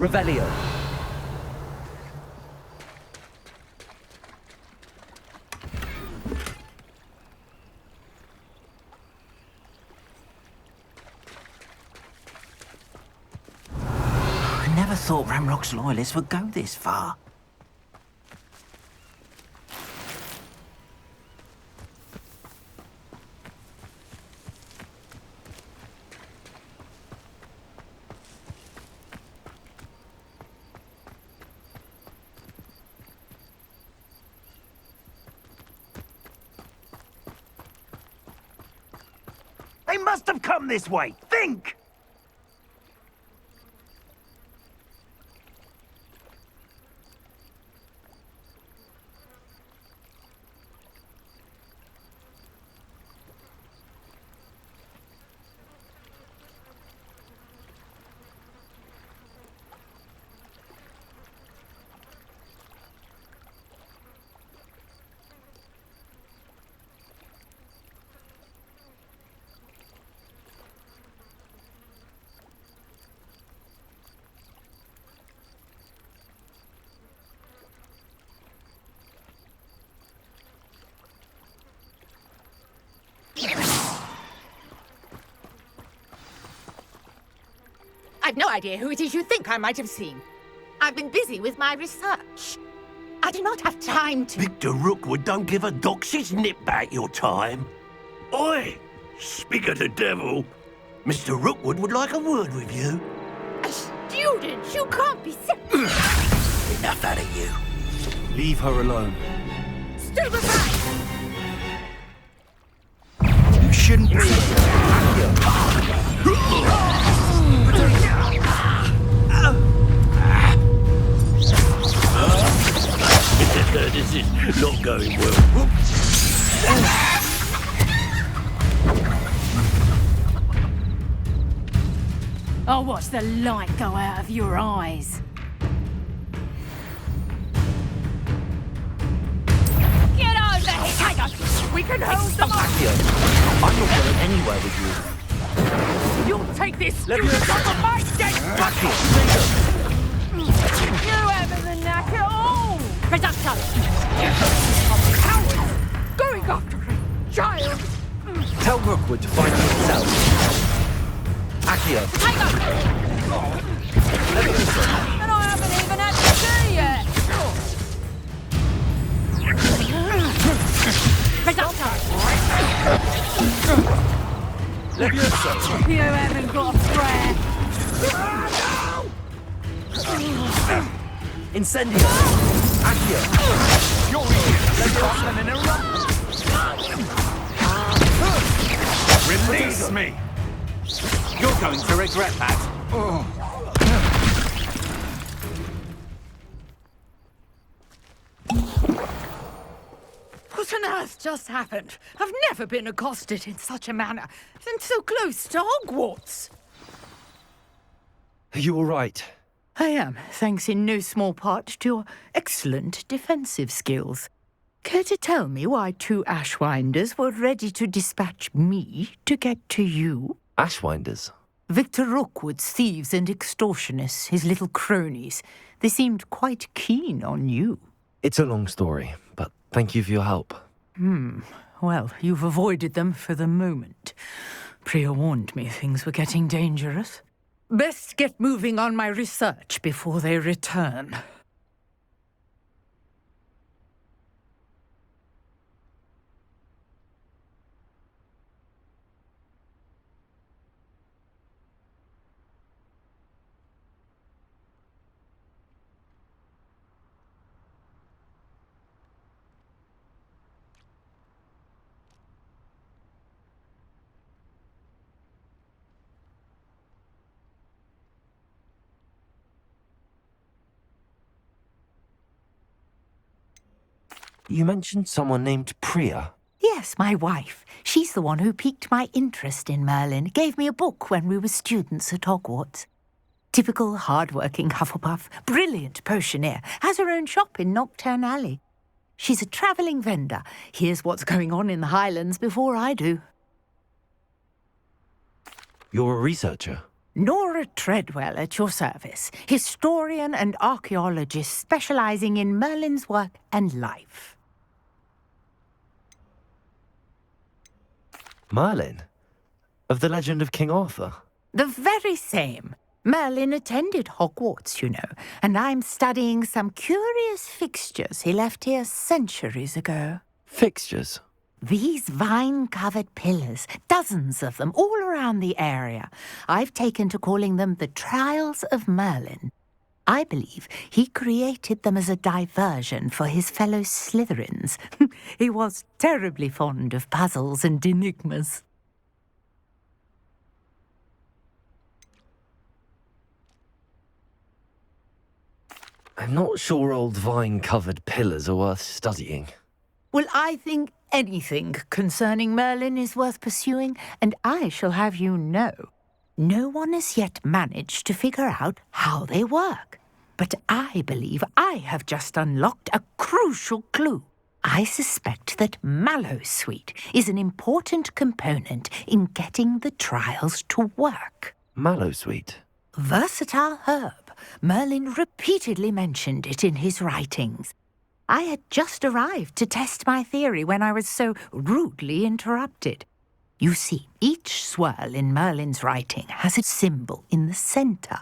Revelio. I never thought Ramrock's loyalists would go this far. They must have come this way. Think! I've no idea who it is you think I might have seen. I've been busy with my research. I do not have time to... Victor Rookwood don't give a doxy's nip back your time. Oi! Speak of the devil. Mr. Rookwood would like a word with you. A student? You can't be serious. Enough out of you. Leave her alone. Stupefy! You shouldn't be... This is not going well. I'll watch the light go out of your eyes. Get over here! Take us! We can hold them up! I'm not going anywhere with you. You'll take this student off of my desk! Back here, You haven't the knack at all! Reducto! Coward! Going after a child! Tell Rookwood to find you himself. Accio. Take us! And I haven't even had to see yet! Reducto! Levioso. You haven't got a prayer! Incendio. Accio. You're in a Release me! You're going to regret that. What on earth just happened? I've never been accosted in such a manner, and so close to Hogwarts. Are you all right? I am, thanks in no small part to your excellent defensive skills. Care to tell me why two Ashwinders were ready to dispatch me to get to you? Ashwinders. Victor Rookwood's thieves and extortionists, his little cronies. They seemed quite keen on you. It's a long story, but thank you for your help. Well, you've avoided them for the moment. Priya warned me things were getting dangerous. Best get moving on my research before they return. You mentioned someone named Priya. Yes, my wife. She's the one who piqued my interest in Merlin. Gave me a book when we were students at Hogwarts. Typical hard-working Hufflepuff, brilliant potioneer, has her own shop in Knockturn Alley. She's a travelling vendor. Hears what's going on in the Highlands before I do. You're a researcher. Nora Treadwell at your service, historian and archaeologist specializing in Merlin's work and life. Merlin? Of the legend of King Arthur? The very same. Merlin attended Hogwarts, you know, and I'm studying some curious fixtures he left here centuries ago. Fixtures? These vine-covered pillars, dozens of them, all around the area. I've taken to calling them the Trials of Merlin. I believe he created them as a diversion for his fellow Slytherins. He was terribly fond of puzzles and enigmas. I'm not sure old vine-covered pillars are worth studying. Well, I think anything concerning Merlin is worth pursuing, and I shall have you know, no one has yet managed to figure out how they work. But I believe I have just unlocked a crucial clue. I suspect that Mallowsweet is an important component in getting the trials to work. Mallowsweet? Versatile herb. Merlin repeatedly mentioned it in his writings. I had just arrived to test my theory when I was so rudely interrupted. You see, each swirl in Merlin's writing has a symbol in the centre.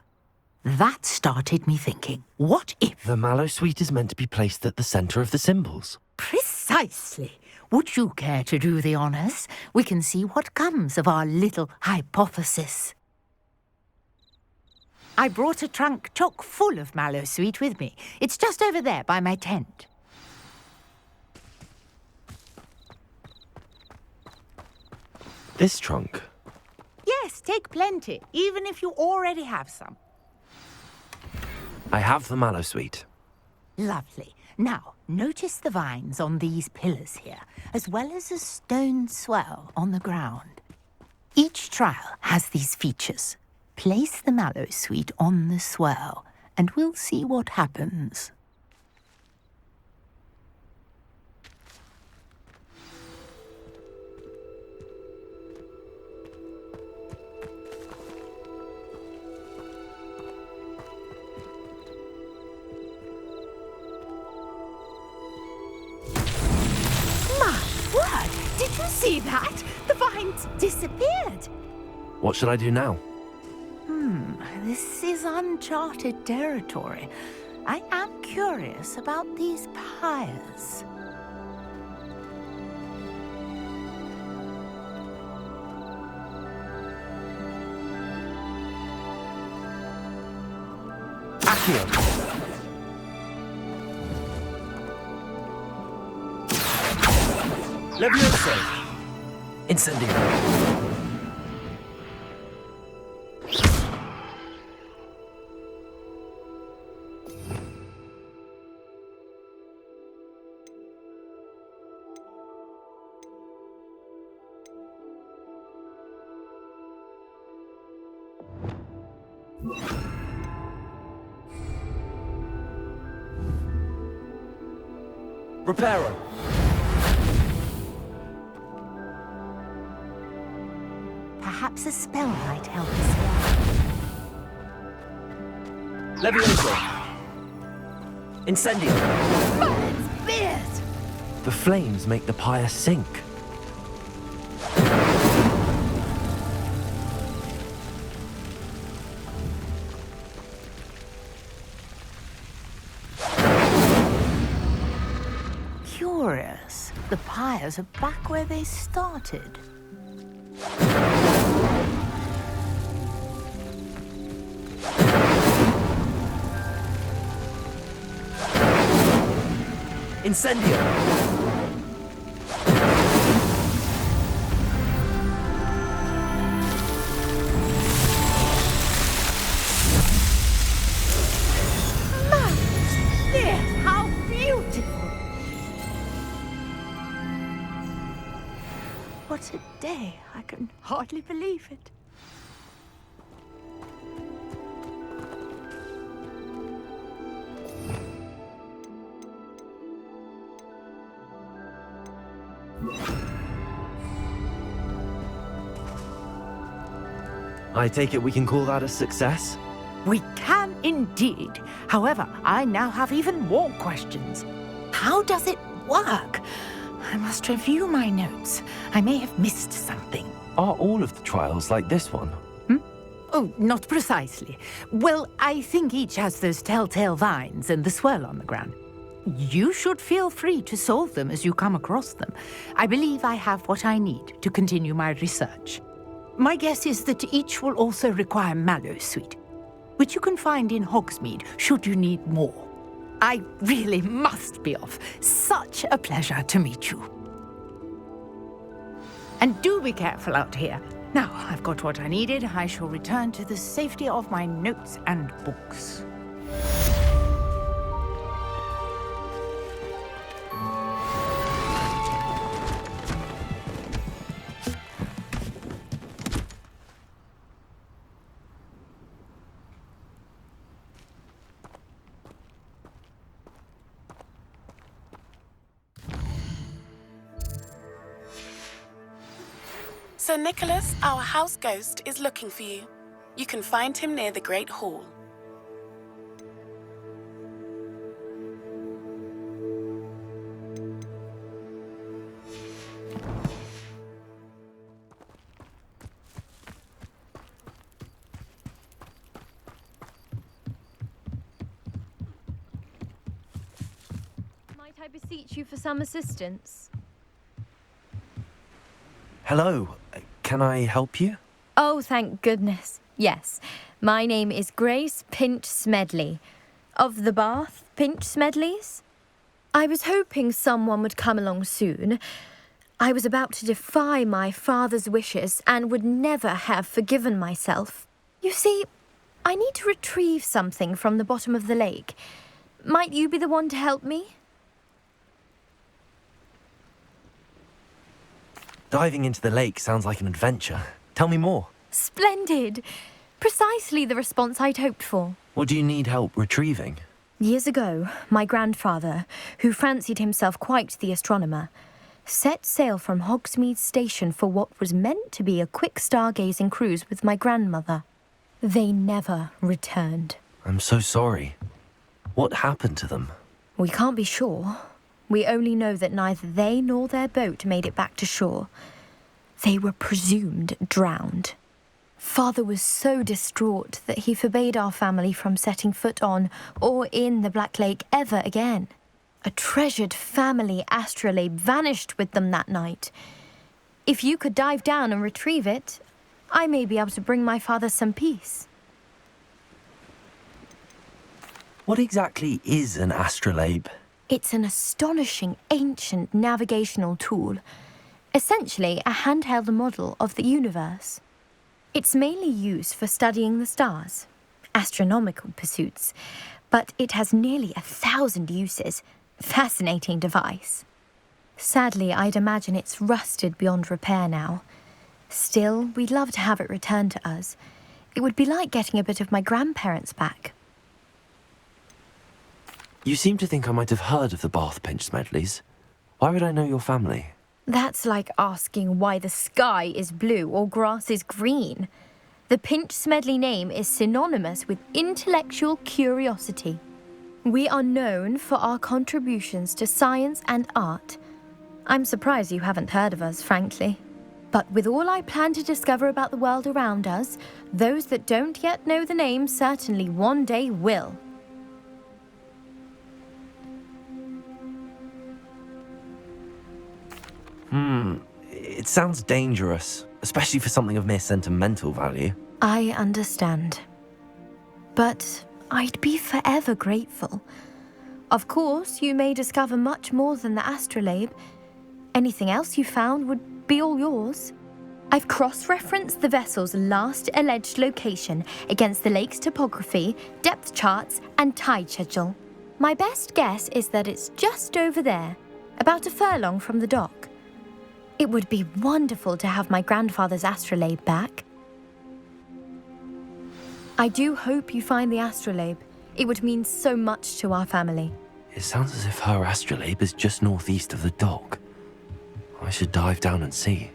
That started me thinking, what if... The Mallowsweet is meant to be placed at the centre of the symbols. Precisely. Would you care to do the honours? We can see what comes of our little hypothesis. I brought a trunk chock full of Mallowsweet with me. It's just over there by my tent. This trunk? Yes, take plenty, even if you already have some. I have the Mallowsweet. Lovely. Now, notice the vines on these pillars here, as well as a stone swell on the ground. Each trial has these features. Place the Mallowsweet on the swirl, and we'll see what happens. My word! Did you see that? The vines disappeared. What should I do now? This is uncharted territory. I am curious about these pyres. Accio! Levioso! Incendio! Reparo! Perhaps a spell might help us here. Levioso! Incendio! Merlin's beard! The flames make the pyre sink. Curious. The pyres are back where they started. Incendio! How beautiful! What a day. I can hardly believe it. I take it we can call that a success? We can indeed. However, I now have even more questions. How does it work? I must review my notes. I may have missed something. Are all of the trials like this one? Oh, not precisely. Well, I think each has those telltale vines and the swirl on the ground. You should feel free to solve them as you come across them. I believe I have what I need to continue my research. My guess is that each will also require Mallowsweet, which you can find in Hogsmeade should you need more. I really must be off. Such a pleasure to meet you. And do be careful out here. Now, I've got what I needed. I shall return to the safety of my notes and books. Sir Nicholas, our house ghost, is looking for you. You can find him near the Great Hall. Might I beseech you for some assistance? Hello, can I help you? Oh, thank goodness. Yes. My name is Grace Pinch Smedley, of the Bath Pinch Smedleys. I was hoping someone would come along soon. I was about to defy my father's wishes and would never have forgiven myself. You see, I need to retrieve something from the bottom of the lake. Might you be the one to help me? Diving into the lake sounds like an adventure. Tell me more. Splendid! Precisely the response I'd hoped for. What do you need help retrieving? Years ago, my grandfather, who fancied himself quite the astronomer, set sail from Hogsmeade Station for what was meant to be a quick stargazing cruise with my grandmother. They never returned. I'm so sorry. What happened to them? We can't be sure. We only know that neither they nor their boat made it back to shore. They were presumed drowned. Father was so distraught that he forbade our family from setting foot on or in the Black Lake ever again. A treasured family astrolabe vanished with them that night. If you could dive down and retrieve it, I may be able to bring my father some peace. What exactly is an astrolabe? It's an astonishing ancient navigational tool, essentially a handheld model of the universe. It's mainly used for studying the stars, astronomical pursuits, but it has nearly 1,000 uses. Fascinating device. Sadly, I'd imagine it's rusted beyond repair now. Still, we'd love to have it returned to us. It would be like getting a bit of my grandparents back. You seem to think I might have heard of the Bath Pinch Smedleys. Why would I know your family? That's like asking why the sky is blue or grass is green. The Pinch Smedley name is synonymous with intellectual curiosity. We are known for our contributions to science and art. I'm surprised you haven't heard of us, frankly. But with all I plan to discover about the world around us, those that don't yet know the name certainly one day will. It sounds dangerous, especially for something of mere sentimental value. I understand. But I'd be forever grateful. Of course, you may discover much more than the astrolabe. Anything else you found would be all yours. I've cross-referenced the vessel's last alleged location against the lake's topography, depth charts, and tide schedule. My best guess is that it's just over there, about a furlong from the dock. It would be wonderful to have my grandfather's astrolabe back. I do hope you find the astrolabe. It would mean so much to our family. It sounds as if her astrolabe is just northeast of the dock. I should dive down and see.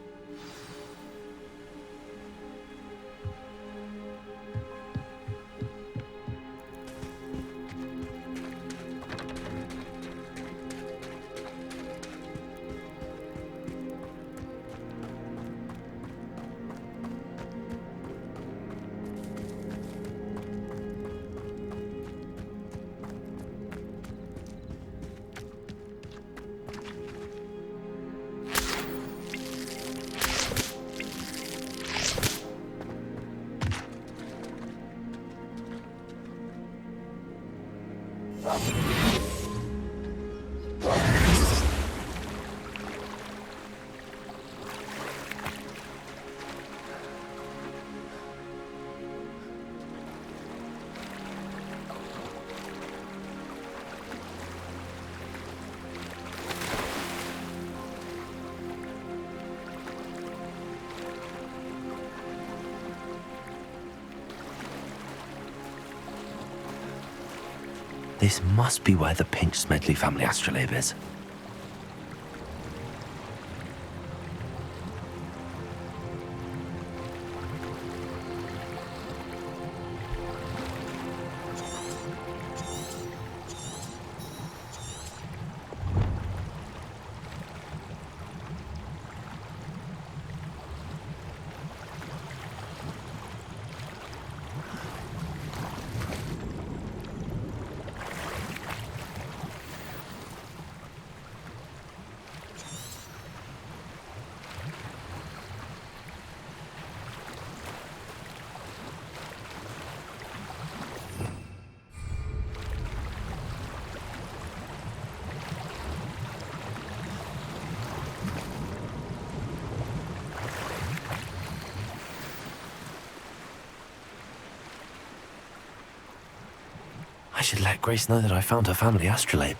This must be where the Pinch Smedley family astrolabe is. I should let Grace know that I found her family astrolabe.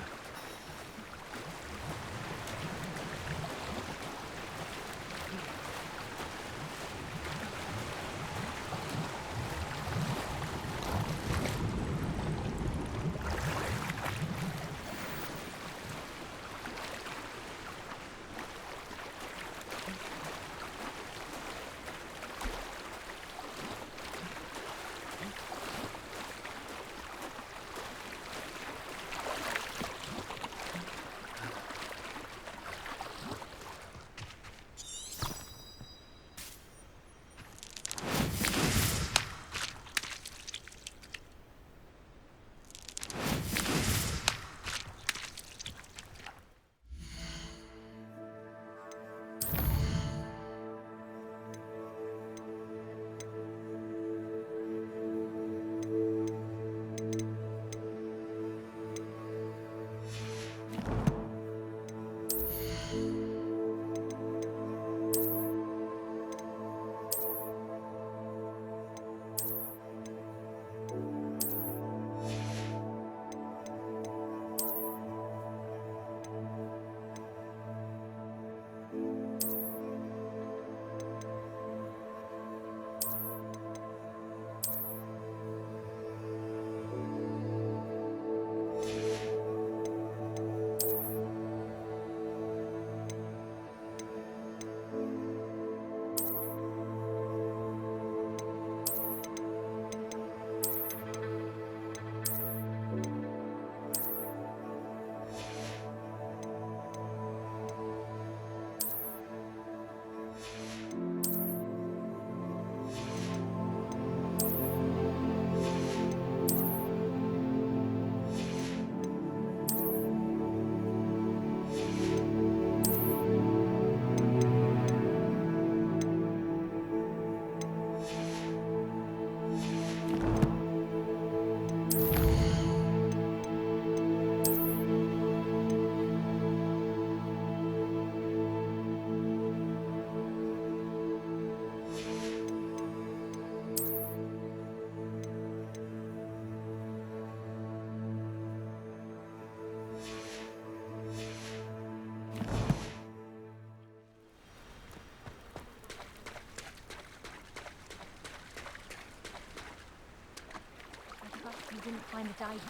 You didn't find the dive.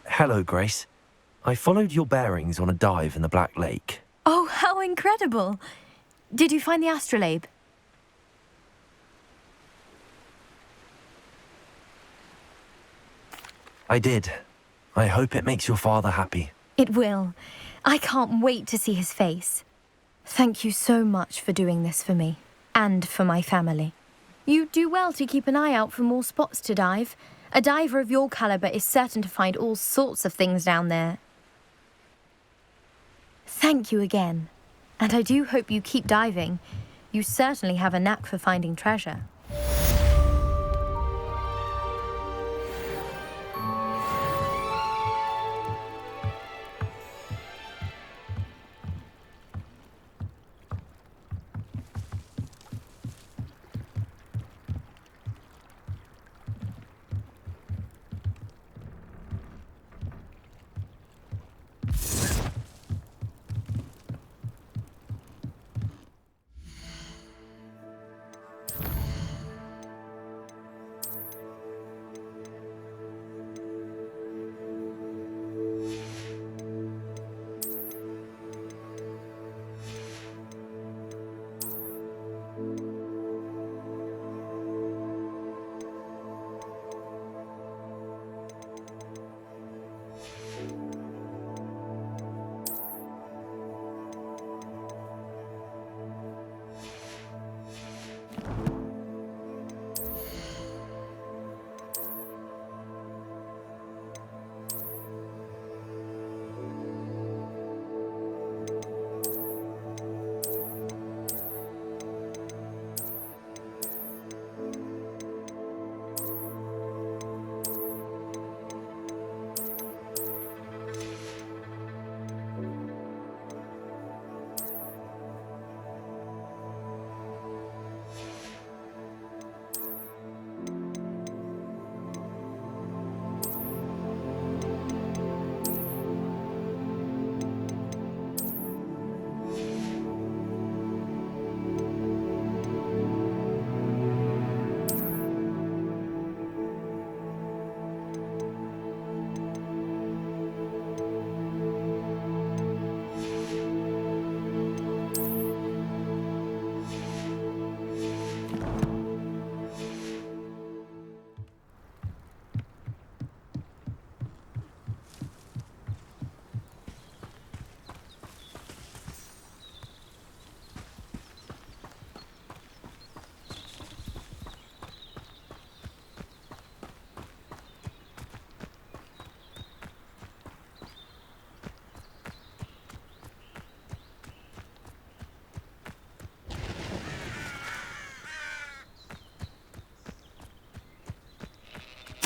Hello, Grace. I followed your bearings on a dive in the Black Lake. Oh, how incredible! Did you find the astrolabe? I did. I hope it makes your father happy. It will. I can't wait to see his face. Thank you so much for doing this for me, and for my family. You do well to keep an eye out for more spots to dive. A diver of your caliber is certain to find all sorts of things down there. Thank you again. And I do hope you keep diving. You certainly have a knack for finding treasure.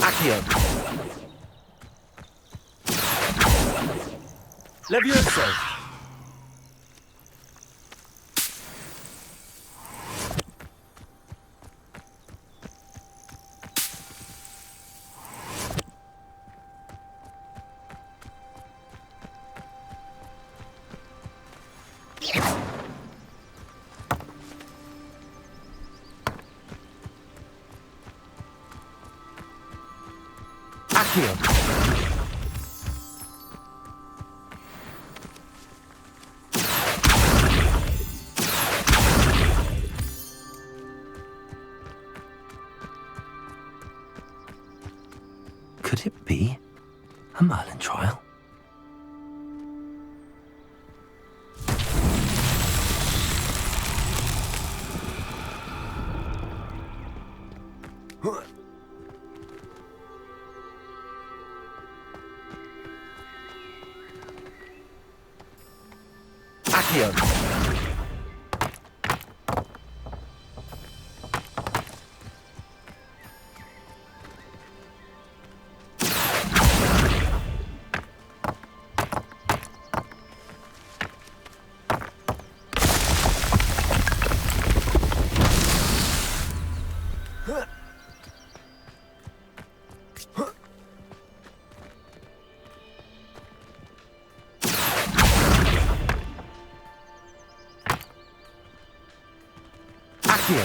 Accio. Levioso. Accio. Could it be a Merlin trial? Accio. Accio.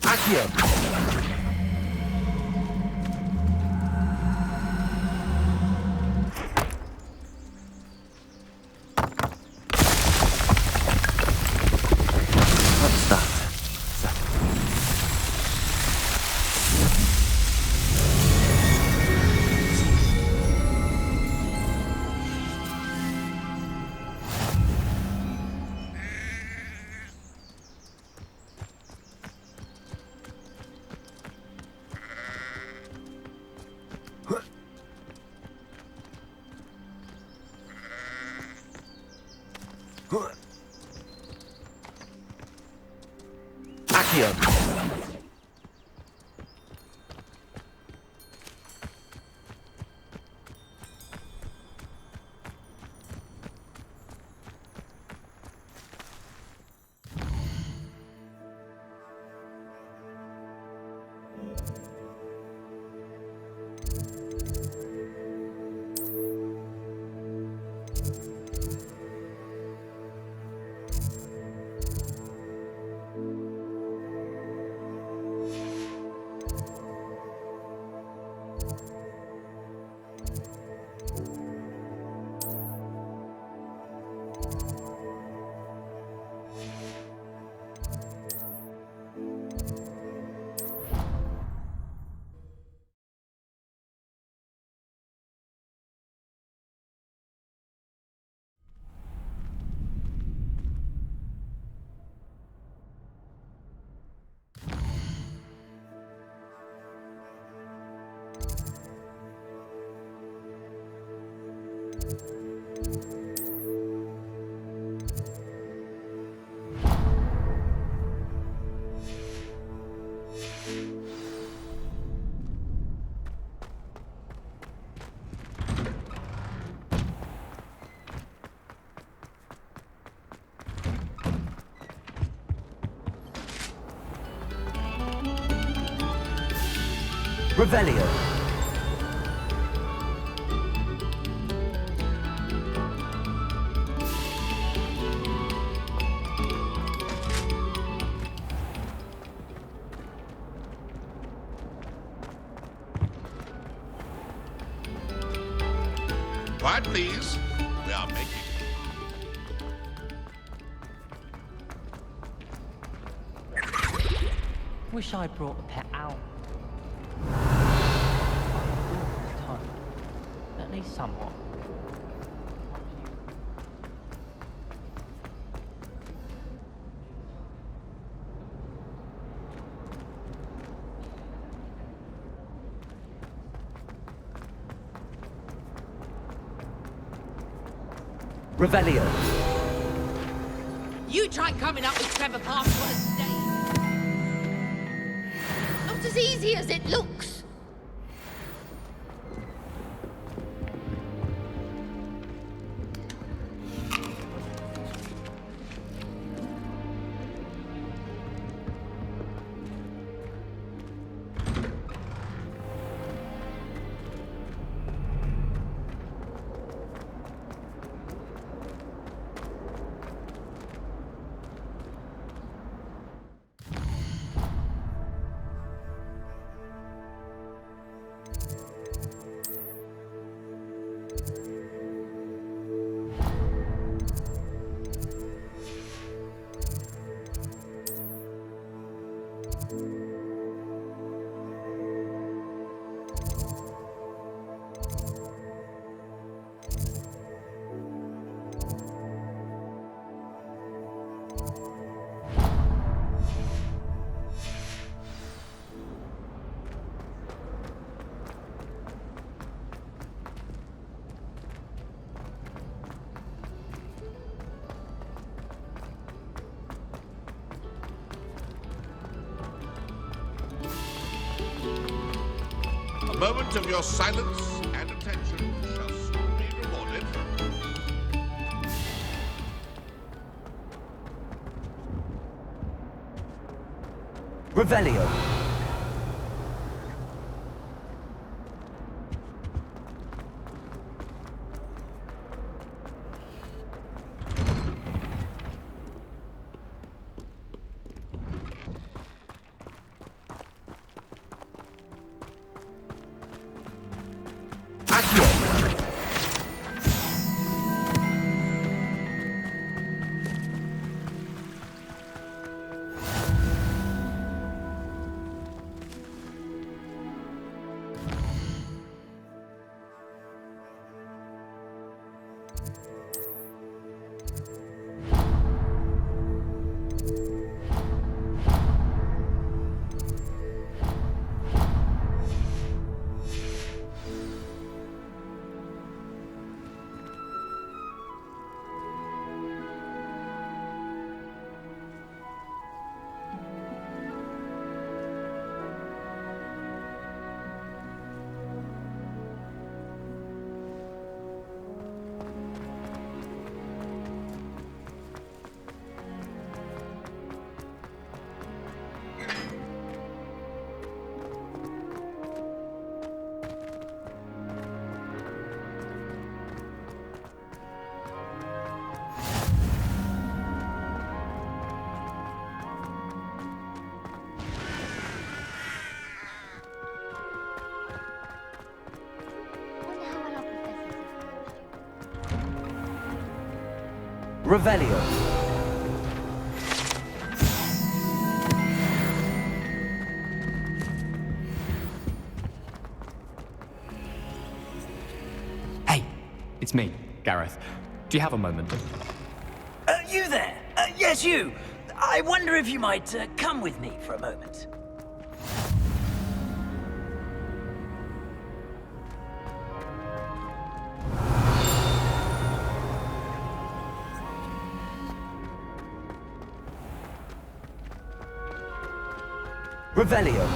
Accio. What's that? Accio. Revelio. Quiet, please. We are making... Wish I'd brought the pet out. At least somewhat. Revelio. You try coming up with clever passwords, Dave. Not as easy as it looks. A moment of your silence and attention shall soon be rewarded. Revelio. Revelio. Hey, it's me, Gareth. Do you have a moment? You there? Yes, you. I wonder if you might come with me for a moment. Revelio.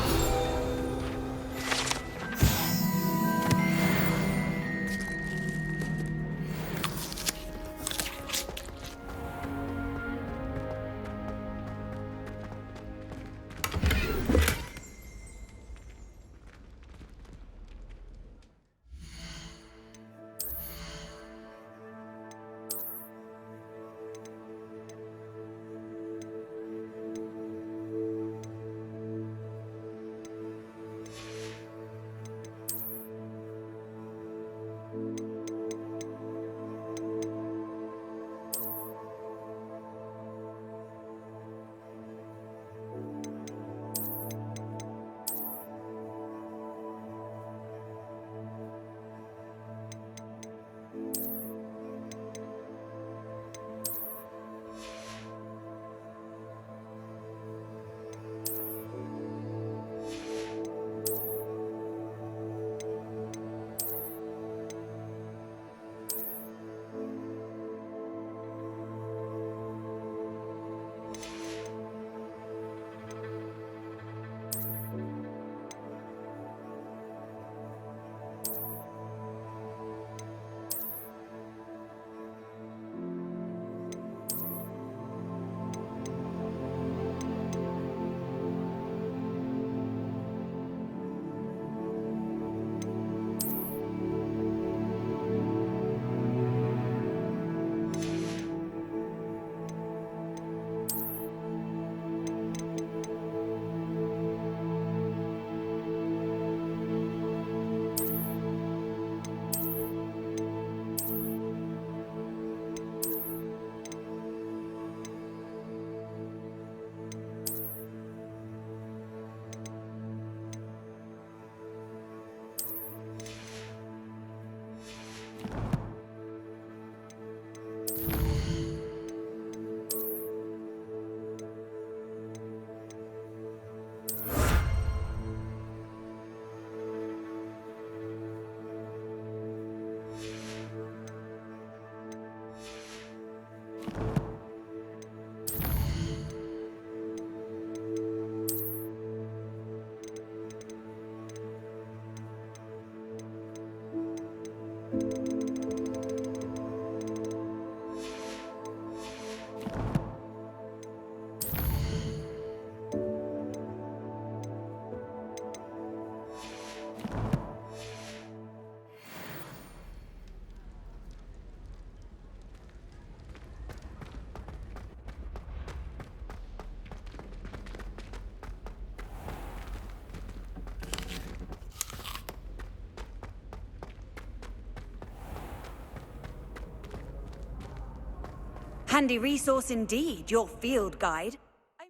Handy resource indeed, your field guide. I'm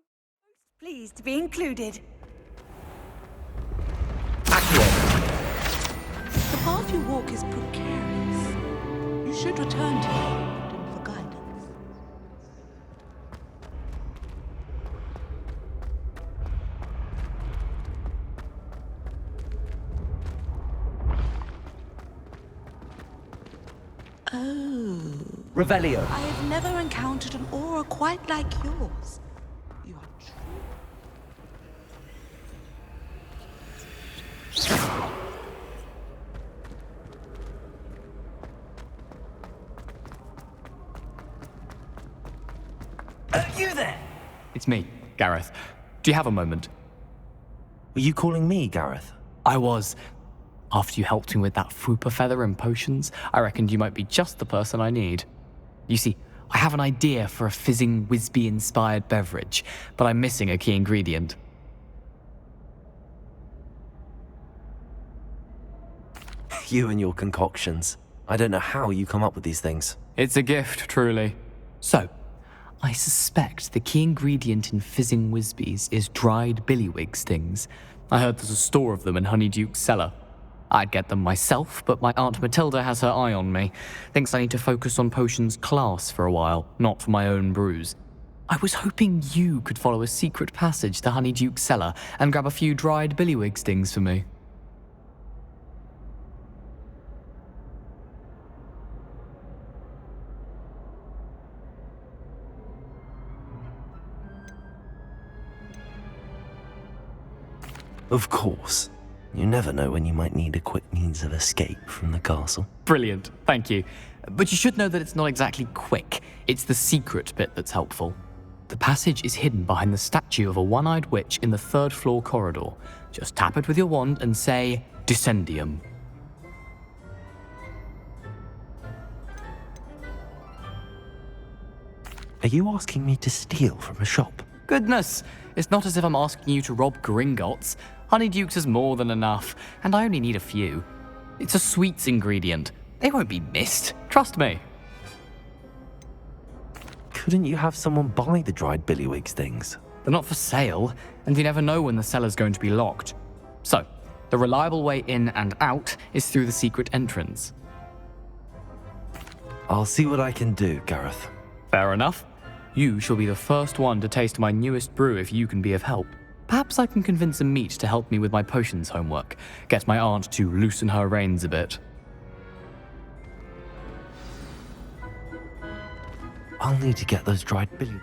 most pleased to be included. The path you walk is precarious. You should return to it for guidance. Oh. Revelio. I have never encountered an aura quite like yours. You are You there? It's me, Gareth. Do you have a moment? Were you calling me, Gareth? I was. After you helped me with that Fupa feather and potions, I reckoned you might be just the person I need. You see, I have an idea for a fizzing Whizbee-inspired beverage, but I'm missing a key ingredient. You and your concoctions. I don't know how you come up with these things. It's a gift, truly. So, I suspect the key ingredient in fizzing Whizbees is dried billywig stings. I heard there's a store of them in Honeyduke's cellar. I'd get them myself, but my Aunt Matilda has her eye on me. Thinks I need to focus on potions class for a while, not for my own brews. I was hoping you could follow a secret passage to Honeyduke's cellar and grab a few dried billywig stings for me. Of course. You never know when you might need a quick means of escape from the castle. Brilliant, thank you. But you should know that it's not exactly quick. It's the secret bit that's helpful. The passage is hidden behind the statue of a one-eyed witch in the third-floor corridor. Just tap it with your wand and say, Descendium. Are you asking me to steal from a shop? Goodness, it's not as if I'm asking you to rob Gringotts. Honeyduke's is more than enough, and I only need a few. It's a sweets ingredient. They won't be missed, trust me. Couldn't you have someone buy the dried billywig stings? They're not for sale, and you never know when the cellar's going to be locked. So, the reliable way in and out is through the secret entrance. I'll see what I can do, Gareth. Fair enough. You shall be the first one to taste my newest brew if you can be of help. Perhaps I can convince a meat to help me with my potions homework. Get my aunt to loosen her reins a bit. I'll need to get those dried billywig.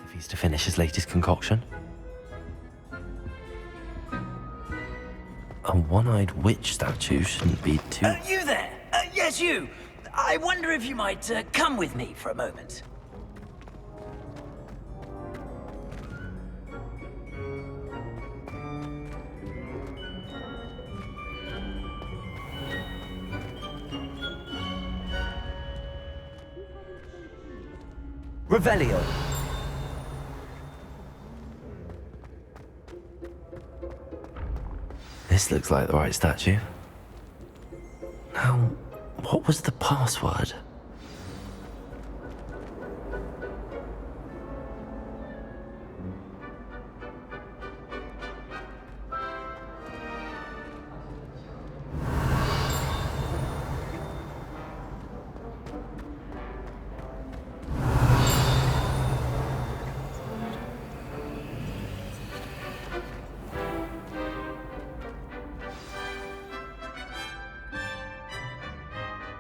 If he's to finish his latest concoction. A one-eyed witch statue shouldn't be too... You there? Yes, you. I wonder if you might come with me for a moment. Revelio. This looks like the right statue. Now, what was the password?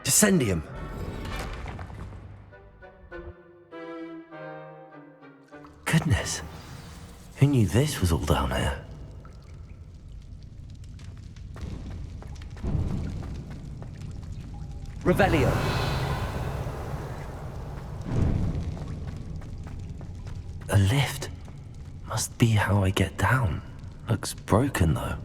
Descendium. Goodness. Who knew this was all down here? Revelio. A lift. Must be how I get down. Looks broken though.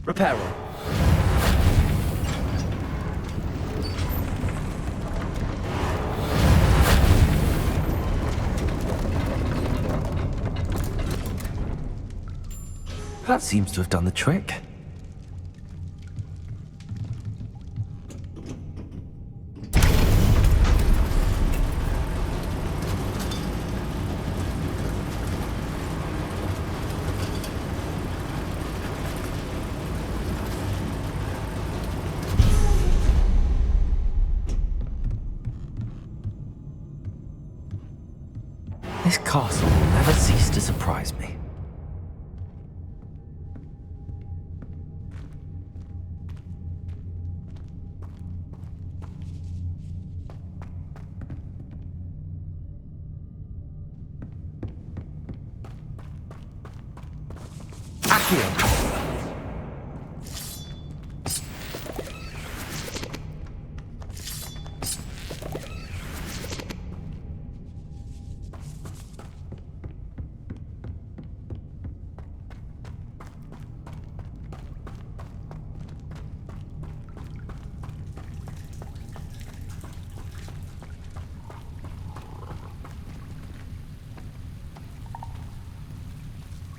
Reparo. That seems to have done the trick. This castle will never cease to surprise me.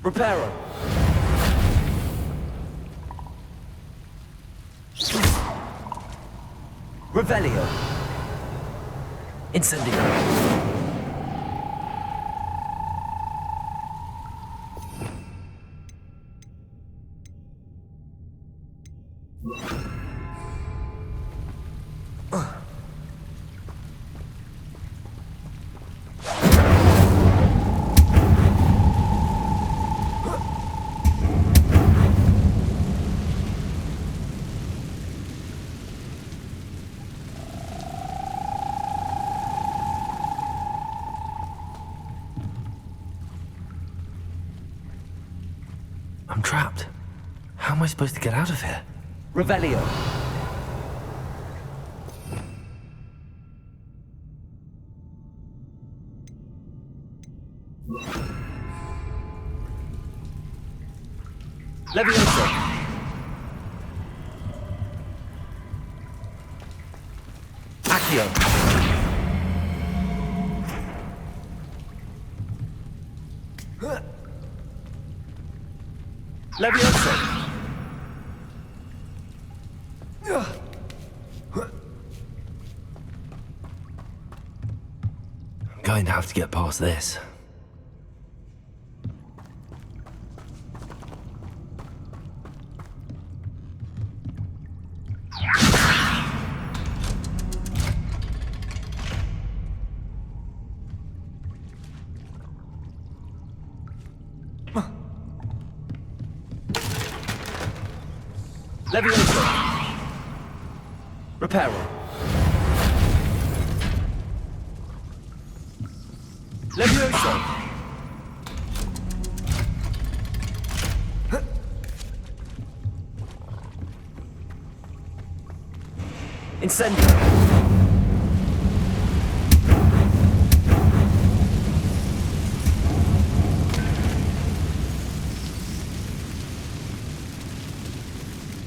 Reparo. Revelio. Incendio. I'm trapped. How am I supposed to get out of here? Revelio. Levioso. Accio. Levioso. I'm going to have to get past this. Levioso. Reparo. Levioso. Incendio.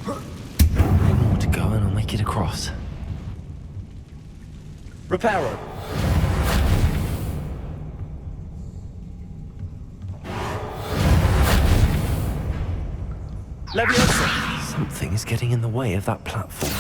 More to go and I'll make it across. Reparo. Leviosa. Something is getting in the way of that platform.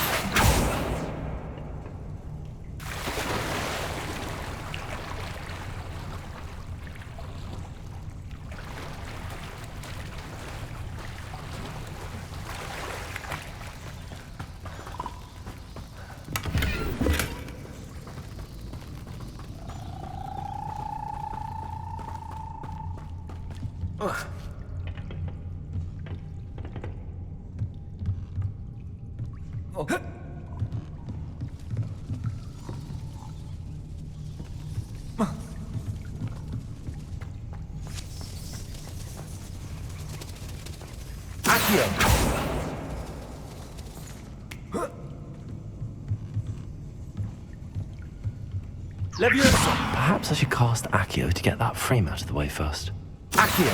Leviosa. Perhaps I should cast Accio to get that frame out of the way first. Accio.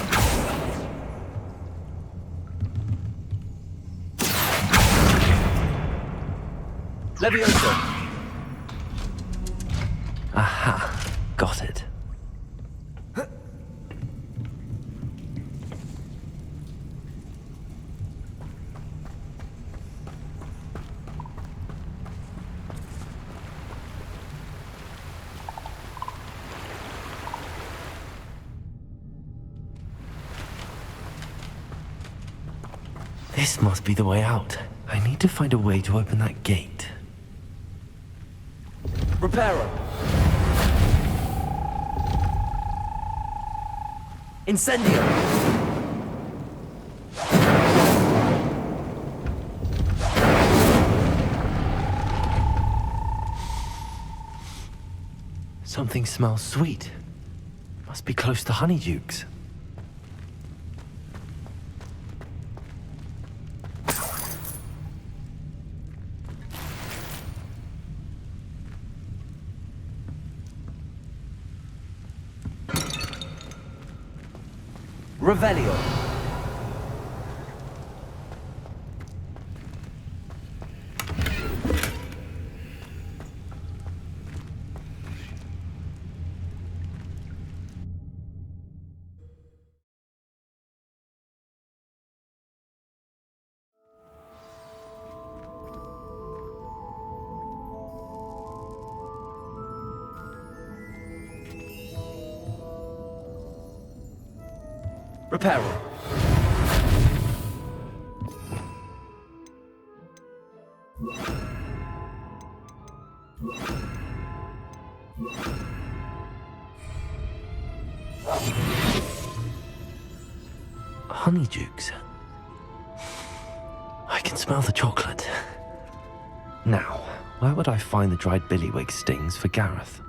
Leviosa! Aha, got it. This must be the way out. I need to find a way to open that gate. Reparo! Incendio! Something smells sweet. Must be close to Honeydukes. Revelio! Reparo! Honeydukes. I can smell the chocolate. Now, where would I find the dried billywig stings for Gareth?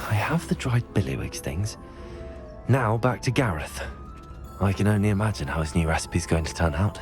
I have the dried billywig stings. Now back to Gareth. I can only imagine how his new recipe's going to turn out.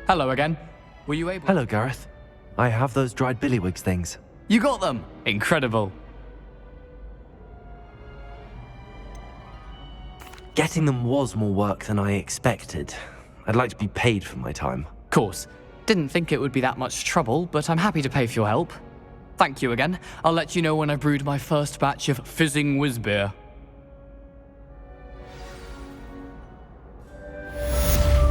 Hello again. Were you able... Hello, Gareth. I have those dried billywigs things. You got them! Incredible. Getting them was more work than I expected. I'd like to be paid for my time. Course. Didn't think it would be that much trouble, but I'm happy to pay for your help. Thank you again. I'll let you know when I've brewed my first batch of fizzing whiz beer.